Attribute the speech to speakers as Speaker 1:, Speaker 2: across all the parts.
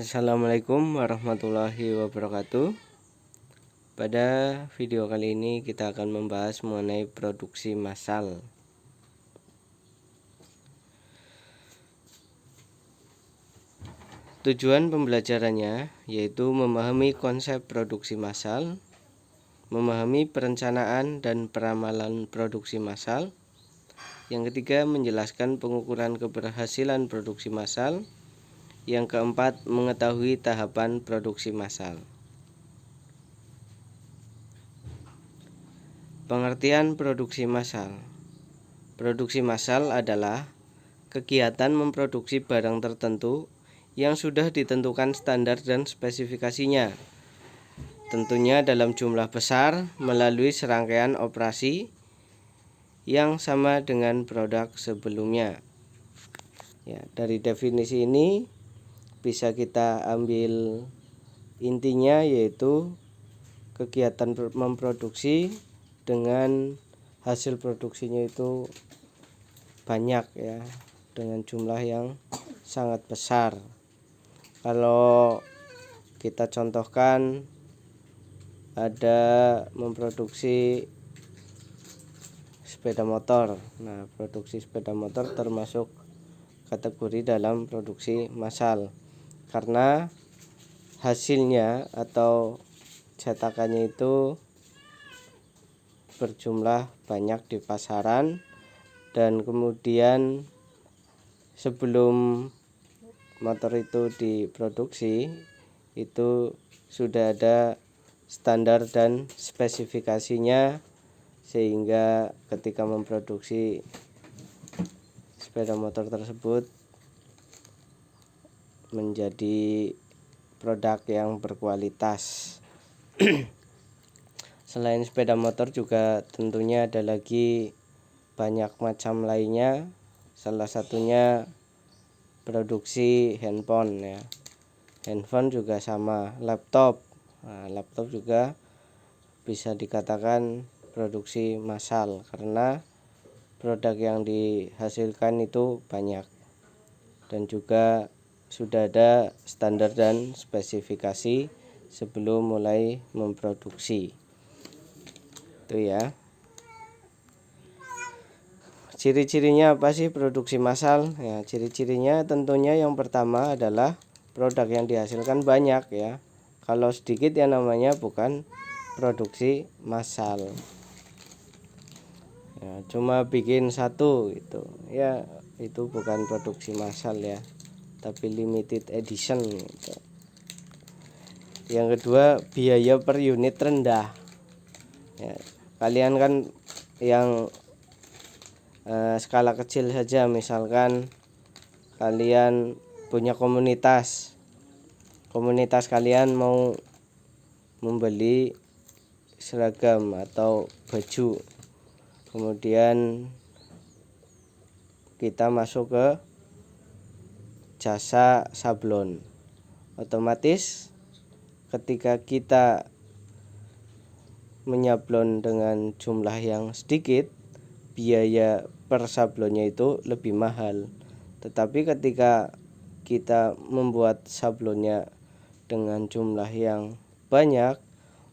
Speaker 1: Assalamualaikum warahmatullahi wabarakatuh. Pada video kali ini kita akan membahas mengenai produksi massal. Tujuan pembelajarannya yaitu memahami konsep produksi massal, memahami perencanaan dan peramalan produksi massal. Yang ketiga, menjelaskan pengukuran keberhasilan produksi massal. Yang keempat, mengetahui tahapan produksi massal. Pengertian produksi massal. Produksi massal adalah kegiatan memproduksi barang tertentu yang sudah ditentukan standar dan spesifikasinya, tentunya dalam jumlah besar melalui serangkaian operasi yang sama dengan produk sebelumnya. Ya, dari definisi ini bisa kita ambil intinya, yaitu kegiatan memproduksi dengan hasil produksinya itu banyak ya, dengan jumlah yang sangat besar. Kalau kita contohkan, ada memproduksi sepeda motor. Nah, produksi sepeda motor termasuk kategori dalam produksi massal karena hasilnya atau cetakannya itu berjumlah banyak di pasaran, dan kemudian sebelum motor itu diproduksi itu sudah ada standar dan spesifikasinya, sehingga ketika memproduksi sepeda motor tersebut menjadi produk yang berkualitas. Selain sepeda motor juga tentunya ada lagi banyak macam lainnya. Salah satunya produksi handphone ya. Handphone juga sama, laptop. Nah, laptop juga bisa dikatakan produksi massal karena produk yang dihasilkan itu banyak dan juga sudah ada standar dan spesifikasi sebelum mulai memproduksi. Itu ya. Ciri-cirinya apa sih produksi massal? Ya, ciri-cirinya tentunya yang pertama adalah produk yang dihasilkan banyak ya. Kalau sedikit ya namanya bukan produksi massal. Ya, cuma bikin satu itu ya, itu bukan produksi massal ya, tapi limited edition gitu. Yang kedua, biaya per unit rendah ya. Kalian kan yang skala kecil saja, misalkan kalian punya komunitas kalian mau membeli seragam atau baju, kemudian kita masuk ke jasa sablon. Otomatis ketika kita menyablon dengan jumlah yang sedikit, biaya per sablonnya itu lebih mahal. Tetapi ketika kita membuat sablonnya dengan jumlah yang banyak,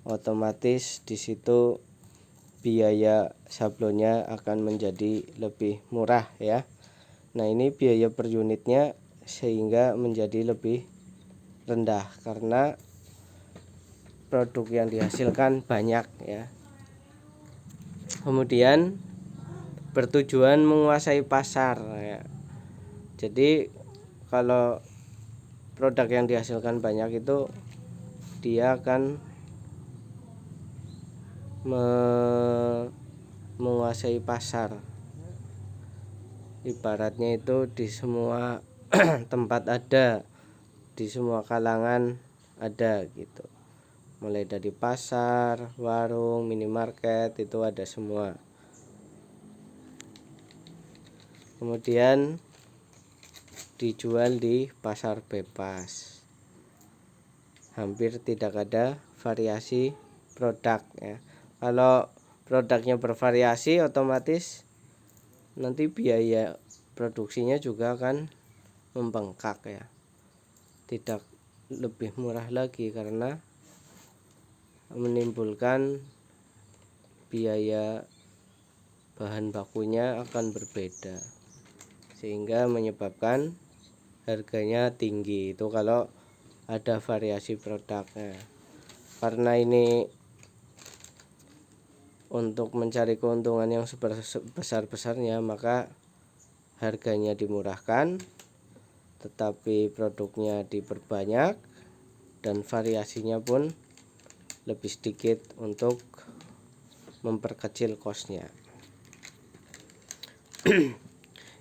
Speaker 1: otomatis di situ biaya sablonnya akan menjadi lebih murah ya. Nah, ini biaya per unitnya sehingga menjadi lebih rendah karena produk yang dihasilkan banyak ya. Kemudian bertujuan menguasai pasar ya. Jadi kalau produk yang dihasilkan banyak itu dia akan menguasai pasar. Ibaratnya itu di semua tempat ada, di semua kalangan ada gitu. Mulai dari pasar, warung, minimarket itu ada semua. Kemudian dijual di pasar bebas. Hampir tidak ada variasi produk ya. Kalau produknya bervariasi, otomatis nanti biaya produksinya juga akan membengkak ya. Tidak lebih murah lagi karena menimbulkan biaya bahan bakunya akan berbeda, sehingga menyebabkan harganya tinggi. Itu kalau ada variasi produknya. Karena ini untuk mencari keuntungan yang sebesar-besarnya, maka harganya dimurahkan, tetapi produknya diperbanyak dan variasinya pun lebih sedikit untuk memperkecil kosnya.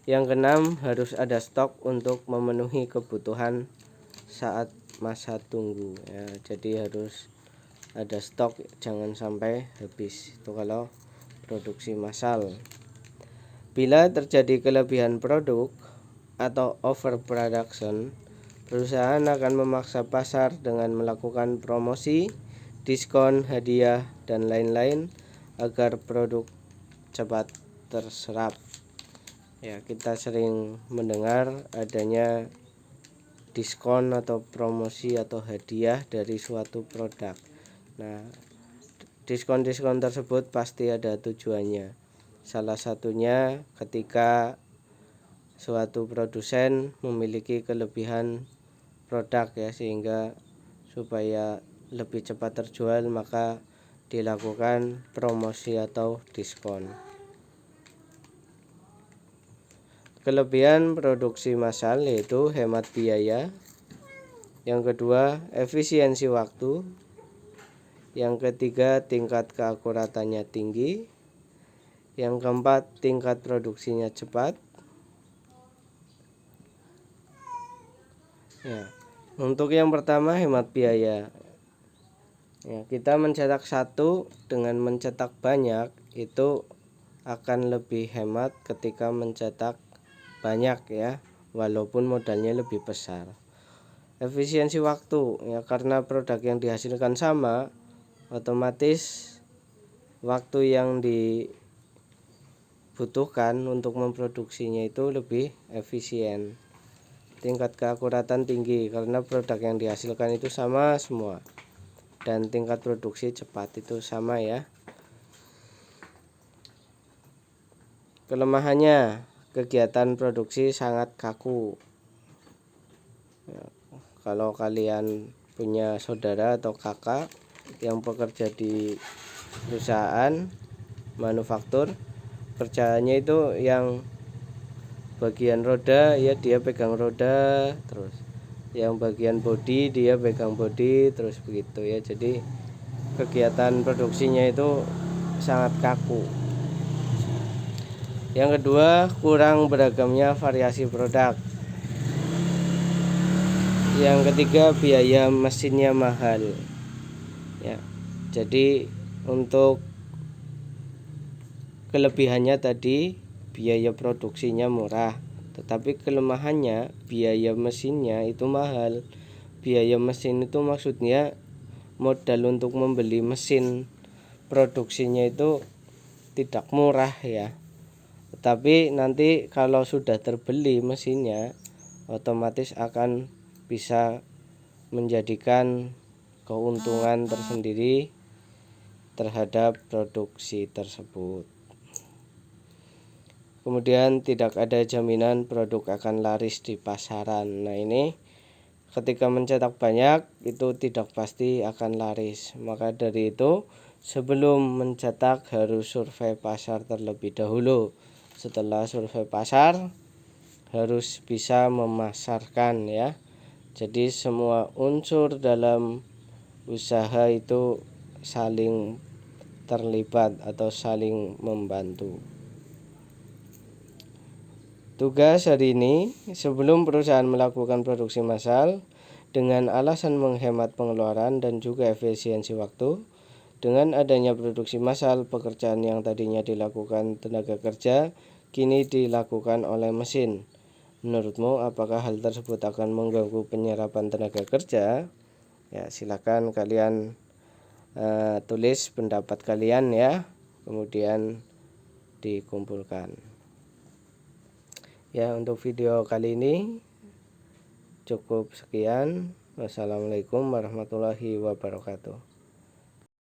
Speaker 1: Yang keenam, harus ada stok untuk memenuhi kebutuhan saat masa tunggu ya. Jadi harus ada stok, jangan sampai habis. Itu kalau produksi massal. Bila terjadi kelebihan produk atau overproduction, perusahaan akan memaksa pasar dengan melakukan promosi, diskon, hadiah, dan lain-lain agar produk cepat terserap. Ya, kita sering mendengar adanya diskon atau promosi atau hadiah dari suatu produk. Nah, diskon-diskon tersebut pasti ada tujuannya. Salah satunya ketika suatu produsen memiliki kelebihan produk ya, sehingga supaya lebih cepat terjual maka dilakukan promosi atau diskon. Kelebihan produksi massal yaitu hemat biaya. Yang kedua, efisiensi waktu. Yang ketiga, tingkat keakuratannya tinggi. Yang keempat, tingkat produksinya cepat. Ya, untuk yang pertama, hemat biaya. Ya, kita mencetak satu dengan mencetak banyak itu akan lebih hemat ketika mencetak banyak ya, walaupun modalnya lebih besar. Efisiensi waktu ya, karena produk yang dihasilkan sama, otomatis waktu yang dibutuhkan untuk memproduksinya itu lebih efisien. Tingkat keakuratan tinggi karena produk yang dihasilkan itu sama semua, dan tingkat produksi cepat itu sama ya. Kelemahannya, kegiatan produksi sangat kaku ya, kalau kalian punya saudara atau kakak yang bekerja di perusahaan manufaktur, kerjaannya itu yang bagian roda ya dia pegang roda, terus yang bagian bodi dia pegang bodi, terus begitu ya. Jadi kegiatan produksinya itu sangat kaku. Yang kedua, kurang beragamnya variasi produk. Yang ketiga, biaya mesinnya mahal ya. Jadi untuk kelebihannya tadi biaya produksinya murah, tetapi kelemahannya biaya mesinnya itu mahal. Biaya mesin itu maksudnya modal untuk membeli mesin produksinya itu tidak murah ya. Tetapi nanti kalau sudah terbeli mesinnya, otomatis akan bisa menjadikan keuntungan tersendiri terhadap produksi tersebut. Kemudian tidak ada jaminan produk akan laris di pasaran. Nah, ini ketika mencetak banyak itu tidak pasti akan laris. Maka dari itu sebelum mencetak harus survei pasar terlebih dahulu. Setelah survei pasar harus bisa memasarkan ya. Jadi semua unsur dalam usaha itu saling terlibat atau saling membantu. Tugas hari ini, sebelum perusahaan melakukan produksi massal dengan alasan menghemat pengeluaran dan juga efisiensi waktu, dengan adanya produksi massal, pekerjaan yang tadinya dilakukan tenaga kerja kini dilakukan oleh mesin. Menurutmu apakah hal tersebut akan mengganggu penyerapan tenaga kerja? Ya, silakan kalian tulis pendapat kalian ya, kemudian dikumpulkan. Ya, untuk video kali ini cukup sekian. Wassalamualaikum warahmatullahi wabarakatuh.